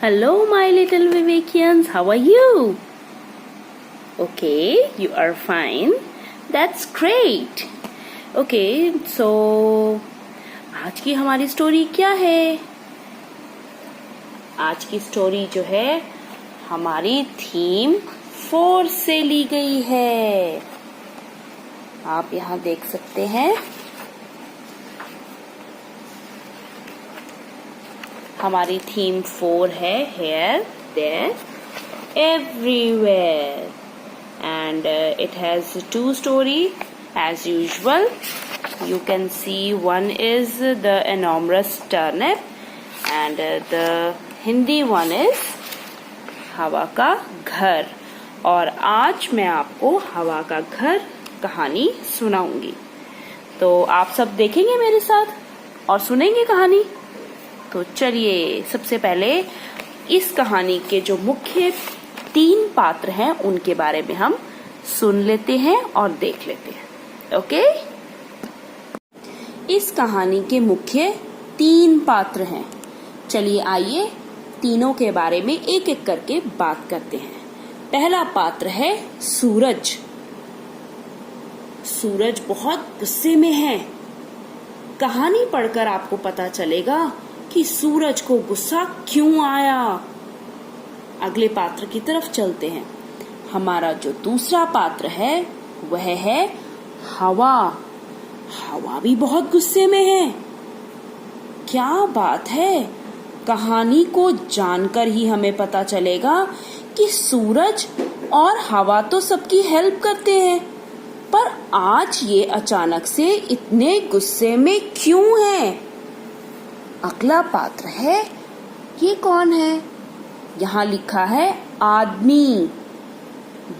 Hello, my little Vivekians. How are you? Okay, you are fine. That's great. Okay, so आज की हमारी story क्या है? आज की स्टोरी जो है हमारी थीम 4 से ली गई है। आप यहाँ देख सकते हैं। हमारी थीम 4 है here, there, everywhere, and it has 2 story as usual. You can see one is the enormous turnip and the Hindi one is हवा का घर। और आज मैं आपको हवा का घर कहानी सुनाऊंगी। तो आप सब देखेंगे मेरे साथ और सुनेंगे कहानी। तो चलिए सबसे पहले इस कहानी के जो मुख्य 3 पात्र हैं उनके बारे में हम सुन लेते हैं और देख लेते हैं। ओके, इस कहानी के मुख्य 3 पात्र हैं। चलिए आइए तीनों के बारे में एक एक करके बात करते हैं। पहला पात्र है सूरज। सूरज बहुत गुस्से में है। कहानी पढ़कर आपको पता चलेगा कि सूरज को गुस्सा क्यों आया। अगले पात्र की तरफ चलते हैं। हमारा जो दूसरा पात्र है वह है हवा। हवा भी बहुत गुस्से में है। क्या बात है, कहानी को जानकर ही हमें पता चलेगा कि सूरज और हवा तो सबकी हेल्प करते हैं, पर आज ये अचानक से इतने गुस्से में क्यों हैं? अगला पात्र है, ये कौन है? यहाँ लिखा है आदमी।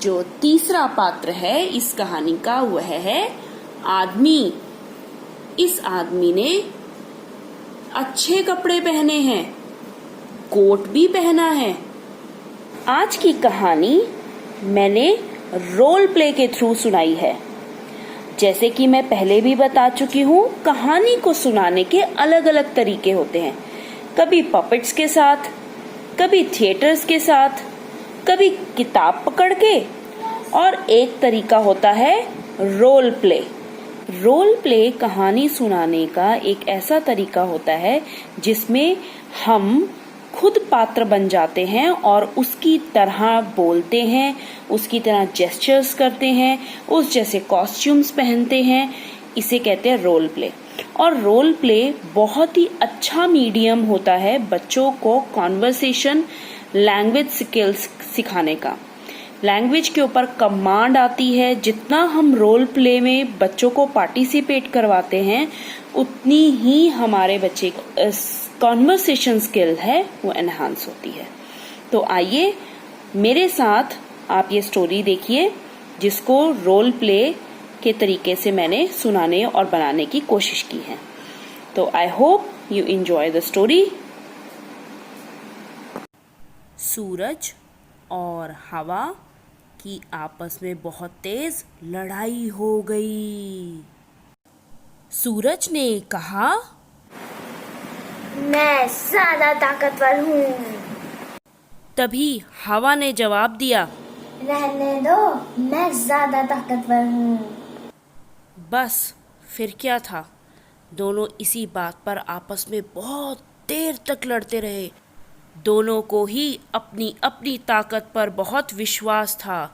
जो तीसरा पात्र है इस कहानी का वह है आदमी। इस आदमी ने अच्छे कपड़े पहने हैं, कोट भी पहना है। आज की कहानी मैंने रोल प्ले के थ्रू सुनाई है। जैसे कि मैं पहले भी बता चुकी हूँ, कहानी को सुनाने के अलग अलग तरीके होते हैं। कभी पपेट्स के साथ, कभी थिएटर्स के साथ, कभी किताब पकड़ के, और एक तरीका होता है रोल प्ले। रोल प्ले कहानी सुनाने का एक ऐसा तरीका होता है जिसमें हम खुद पात्र बन जाते हैं और उसकी तरह बोलते हैं, उसकी तरह जेस्चर्स करते हैं, उस जैसे कॉस्ट्यूम्स पहनते हैं। इसे कहते हैं रोल प्ले। और रोल प्ले बहुत ही अच्छा मीडियम होता है बच्चों को कॉन्वर्सेशन, लैंग्वेज स्किल्स सिखाने का। लैंग्वेज के ऊपर कमांड आती है। जितना हम रोल प्ले में बच्चों को पार्टिसिपेट करवाते हैं उतनी ही हमारे बच्चे कॉन्वर्सेशन स्किल है वो एनहांस होती है। तो आइए मेरे साथ आप ये स्टोरी देखिए जिसको रोल प्ले के तरीके से मैंने सुनाने और बनाने की कोशिश की है। तो I hope you enjoy the story. सूरज और हवा की आपस में बहुत तेज लड़ाई हो गई। सूरज ने कहा, मैं ज्यादा ताकतवर हूँ। तभी हवा ने जवाब दिया, रहने दो, मैं ज्यादा ताकतवर हूँ। बस फिर क्या था, दोनों इसी बात पर आपस में बहुत देर तक लड़ते रहे। दोनों को ही अपनी अपनी ताकत पर बहुत विश्वास था।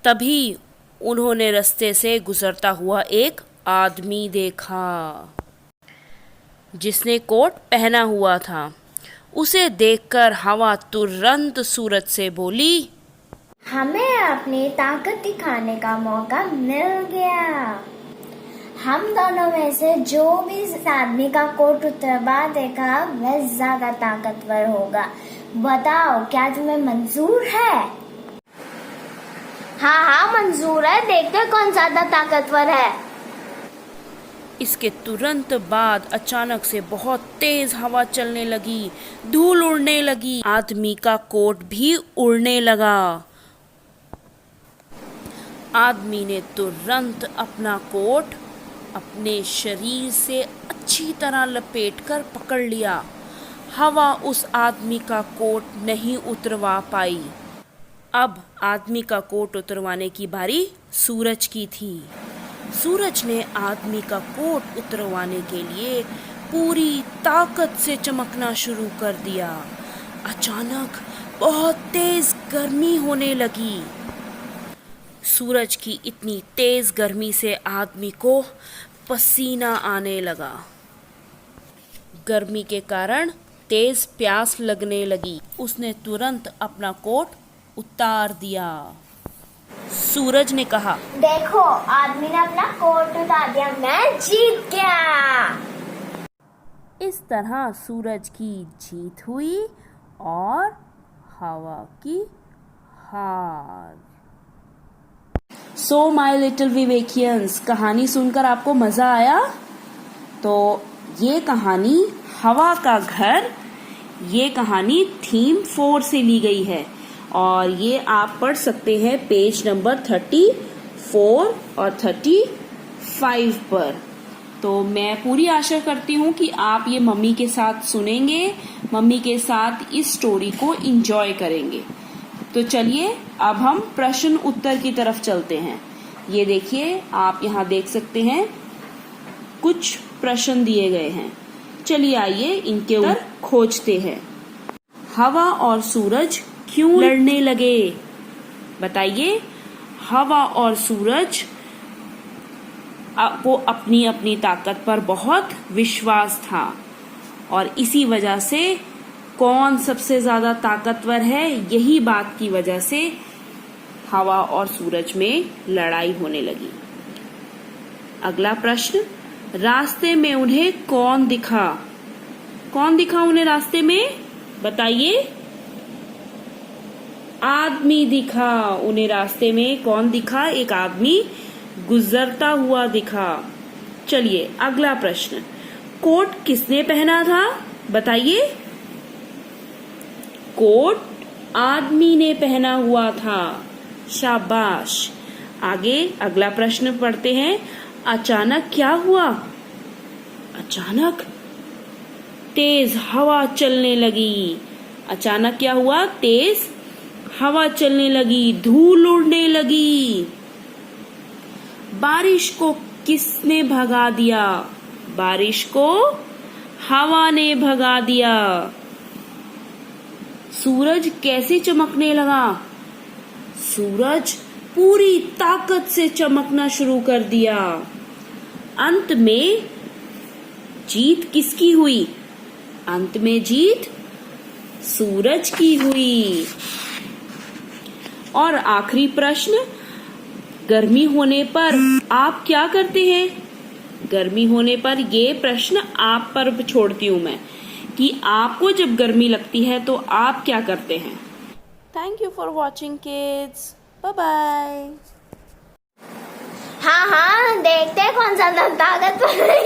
तभी उन्होंने रास्ते से गुजरता हुआ एक आदमी देखा जिसने कोट पहना हुआ था। उसे देखकर हवा तुरंत सूरज से बोली, हमें अपनी ताकत दिखाने का मौका मिल गया। हम दोनों में से जो भी इस आदमी का कोट उतरवा देगा वह ज्यादा ताकतवर होगा। बताओ, क्या तुम्हें मंजूर है? हाँ, मंजूर है। देखते कौन ज्यादा ताकतवर है। इसके तुरंत बाद अचानक से बहुत तेज हवा चलने लगी, धूल उड़ने लगी, आदमी का कोट भी उड़ने लगा। आदमी ने तुरंत अपना कोट अपने शरीर से अच्छी तरह लपेटकर पकड़ लिया। हवा उस आदमी का कोट नहीं उतरवा पाई। अब आदमी का कोट उतरवाने की बारी सूरज की थी। सूरज ने आदमी का कोट उतरवाने के लिए पूरी ताकत से चमकना शुरू कर दिया। अचानक बहुत तेज गर्मी होने लगी। सूरज की इतनी तेज गर्मी से आदमी को पसीना आने लगा। गर्मी के कारण तेज प्यास लगने लगी। उसने तुरंत अपना कोट उतार दिया। सूरज ने कहा, देखो, आदमी ने अपना कोट उतार दिया, मैं जीत गया। इस तरह सूरज की जीत हुई और हवा की हार। सो माय लिटिल विवेकियंस, कहानी सुनकर आपको मजा आया? तो ये कहानी हवा का घर, ये कहानी थीम 4 से ली गई है और ये आप पढ़ सकते हैं पेज नंबर 34 और 35 पर। तो मैं पूरी आशा करती हूँ कि आप ये मम्मी के साथ सुनेंगे, मम्मी के साथ इस स्टोरी को एंजॉय करेंगे। तो चलिए अब हम प्रश्न उत्तर की तरफ चलते हैं। ये देखिए, आप यहाँ देख सकते हैं कुछ प्रश्न दिए गए हैं। चलिए आइए इनके उत्तर खोजते हैं। हवा और सूरज क्यों लड़ने लगे? बताइए। हवा और सूरज को अपनी अपनी ताकत पर बहुत विश्वास था और इसी वजह से कौन सबसे ज्यादा ताकतवर है, यही बात की वजह से हवा और सूरज में लड़ाई होने लगी। अगला प्रश्न, रास्ते में उन्हें कौन दिखा? कौन दिखा उन्हें रास्ते में? बताइए। आदमी दिखा उन्हें रास्ते में। कौन दिखा? एक आदमी गुजरता हुआ दिखा। चलिए अगला प्रश्न, कोट किसने पहना था? बताइए। कोट आदमी ने पहना हुआ था। शाबाश। आगे अगला प्रश्न पढ़ते हैं। अचानक क्या हुआ? अचानक तेज हवा चलने लगी। अचानक क्या हुआ? तेज हवा चलने लगी, धूल उड़ने लगी। बारिश को किसने भगा दिया? बारिश को हवा ने भगा दिया। सूरज कैसे चमकने लगा? सूरज पूरी ताकत से चमकना शुरू कर दिया। अंत में जीत किसकी हुई? अंत में जीत सूरज की हुई। और आखिरी प्रश्न, गर्मी होने पर आप क्या करते हैं? गर्मी होने पर ये प्रश्न आप पर छोड़ती हूँ मैं कि आपको जब गर्मी लगती है तो आप क्या करते हैं? Thank you for watching kids. Bye bye. हाँ हाँ, देखते हैं कौन सा ताकतवर है।